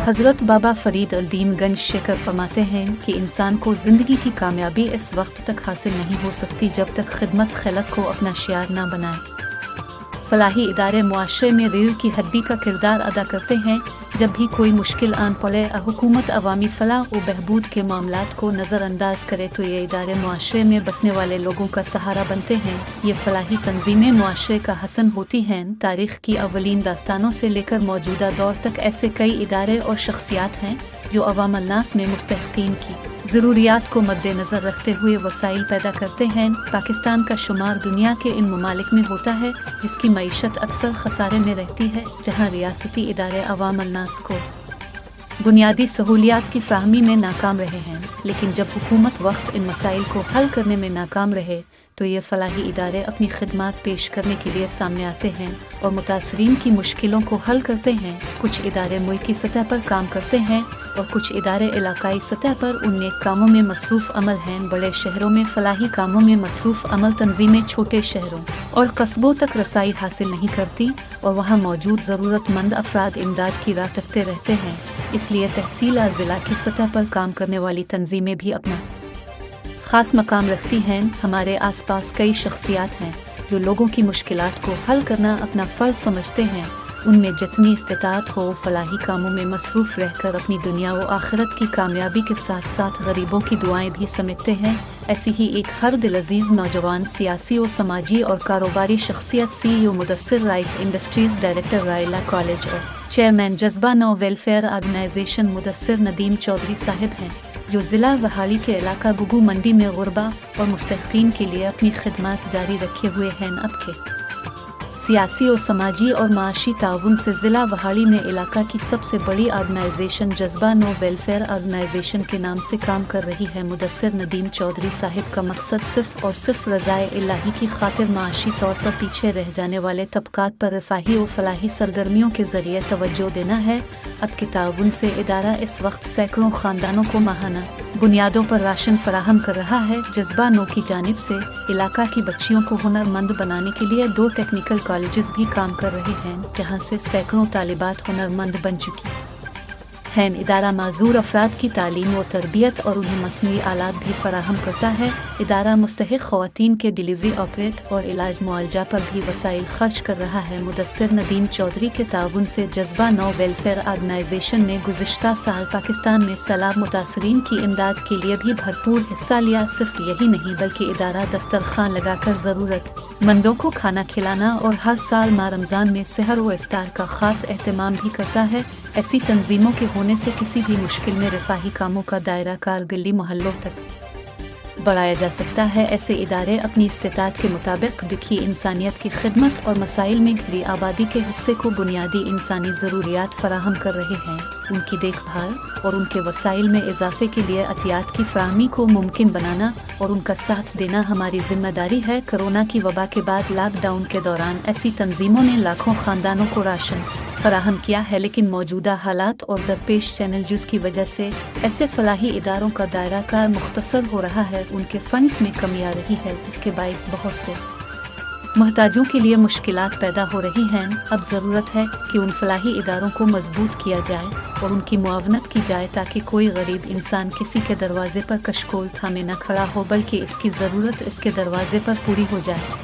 हज़रत बाबा फ़रीद अल-दीन गंज शेखर फरमाते हैं कि इंसान को ज़िंदगी की कामयाबी इस वक्त तक हासिल नहीं हो सकती जब तक खिदमत खलक को अपना शियार ना बनाए। फलाही इदारे मुआशरे में रीढ़ की हड्डी का किरदार अदा करते हैं। जब भी कोई मुश्किल आन पड़े हुकूमत अवामी फलाह व बहबूद के मामलात को नज़रअंदाज करे तो ये इदारे मुआशरे में बसने वाले लोगों का सहारा बनते हैं। ये फलाही तंजीमें मुआशरे का हसन होती हैं। तारीख़ की अवलीन दास्तानों से लेकर मौजूदा दौर तक ऐसे कई इदारे और शख्सियात हैं जो अवाम अन्नास में मुस्तहिक़ीन की ज़रूरियात को मद्देनज़र रखते हुए वसाइल पैदा करते हैं। पाकिस्तान का शुमार दुनिया के इन ममालिक में होता है जिसकी मईशत अक्सर खसारे में रहती है, जहाँ रियासती इदारे अवाम अन्नास को बुनियादी सहूलियात की फ़राहमी में नाकाम रहे हैं। लेकिन जब हुकूमत वक्त इन मसाइल को हल करने में नाकाम रहे तो ये फलाही इदारे अपनी खिदमात पेश करने के लिए सामने आते हैं और मुतासरीन की मुश्किलों को हल करते हैं। कुछ इदारे मुल्की सतह पर काम करते हैं और कुछ इदारे इलाकाई सतह पर उन नेक कामों में मसरूफ़ अमल हैं। बड़े शहरों में फलाही कामों में मसरूफ़ अमल तंजीमें छोटे शहरों और कस्बों तक रसाई हासिल नहीं करती और वहाँ मौजूद ज़रूरतमंद अफराद इमदाद की राह तकते रहते हैं। इसलिए तहसील ज़िला की सतह पर काम करने वाली तंजीमें भी अपना ख़ास मकाम रखती हैं। हमारे आसपास कई शख्सियात हैं जो लोगों की मुश्किलात को हल करना अपना फ़र्ज़ समझते हैं। उनमें जितनी इस्तिताअत हो फलाही कामों में मसरूफ़ रहकर अपनी दुनिया व आखिरत की कामयाबी के साथ साथ गरीबों की दुआएं भी समेटते हैं। ऐसी ही एक हर दिल अजीज़ नौजवान सियासी और समाजी और कारोबारी शख्सियत CEO Mudassir rice industries, director Raila college और चेयरमैन जज्बा नो वेलफेयर ऑर्गेनाइजेशन मुदस्सिर नदीम चौधरी साहिब हैं, जो ज़िला वहाली के इलाका गुगू मंडी में गुरबा और मुस्तहिक़ीन के लिए अपनी खिदमत जारी रखे हुए हैं। अब के सियासी और समाजी और माशी ताउन से ज़िला वहाली में इलाका की सबसे बड़ी ऑर्गेनाइजेशन जज्बा नो वेलफेयर ऑर्गेनाइजेशन के नाम से काम कर रही है। मुदस्सिर नदीम चौधरी साहिब का मकसद सिर्फ़ और सिर्फ रज़ाए इलाही की खातिर माशी तौर पर पीछे रह जाने वाले तबकात पर रफ़ाही और फलाही सरगर्मियों के ज़रिए तवज्जो देना है। अब के ताउन से इदारा इस वक्त सैकड़ों ख़ानदानों को माहाना बुनियादों पर राशन फराहम कर रहा है। जज्बा नो की जानिब से इलाका की बच्चियों को हुनरमंद बनाने के लिए 2 टेक्निकल कॉलेजेस भी काम कर रहे हैं, जहां से सैकड़ों तालिबात हुनरमंद बन चुकी हैं। इदारा माजूर अफराद की तालीम व तरबियत और उन्हें मसनूई आलात भी फराहम करता है। इदारा मुस्तहिक़ ख़वातीन के डिलीवरी ऑपरेट और इलाज मुआलजा पर भी वसाइल खर्च कर रहा है। मुदस्सिर नदीम चौधरी के ताउन से जज्बा नो वेलफेयर ऑर्गेनाइजेशन ने गुज़िश्ता साल पाकिस्तान में सैलाब मुतासरीन की इमदाद के लिए भी भरपूर हिस्सा लिया। सिर्फ यही नहीं बल्कि इदारा दस्तरखान लगाकर ज़रूरतमंदों को खाना खिलाना और हर साल माह रमज़ान में सहर व इफ्तार का ख़ास एहतमाम भी करता है। ऐसी तंजीमों के होने से किसी भी मुश्किल में रफ़ाही कामों का दायरा कार गली मोहल्लों तक बढ़ाया जा सकता है। ऐसे इदारे अपनी इस्तिताअत के मुताबिक दुखी इंसानियत की खिदमत और मसाइल में घिरी आबादी के हिस्से को बुनियादी इंसानी ज़रूरियात फराहम कर रहे हैं। उनकी देखभाल और उनके वसाइल में इजाफे के लिए अतियात की फ़राहमी को मुमकिन बनाना और उनका साथ देना हमारी जिम्मेदारी है। कोरोना की वबा के बाद लॉकडाउन के दौरान ऐसी तंजीमों ने लाखों ख़ानदानों को राशन फराहम किया है, लेकिन मौजूदा हालात और दरपेश चैलेंजेस की वजह से ऐसे फलाही इदारों का दायरा कार मुख्तसर हो रहा है। उनके फंड्स में कमी आ रही है, जिसके बाइस बहुत से मोहताजों के लिए मुश्किलात पैदा हो रही हैं। अब ज़रूरत है कि उन फलाही इदारों को मजबूत किया जाए और उनकी मुआवनत की जाए ताकि कोई गरीब इंसान किसी के दरवाजे पर कशकोल थामे न खड़ा हो, बल्कि इसकी ज़रूरत इसके दरवाजे पर पूरी हो जाए।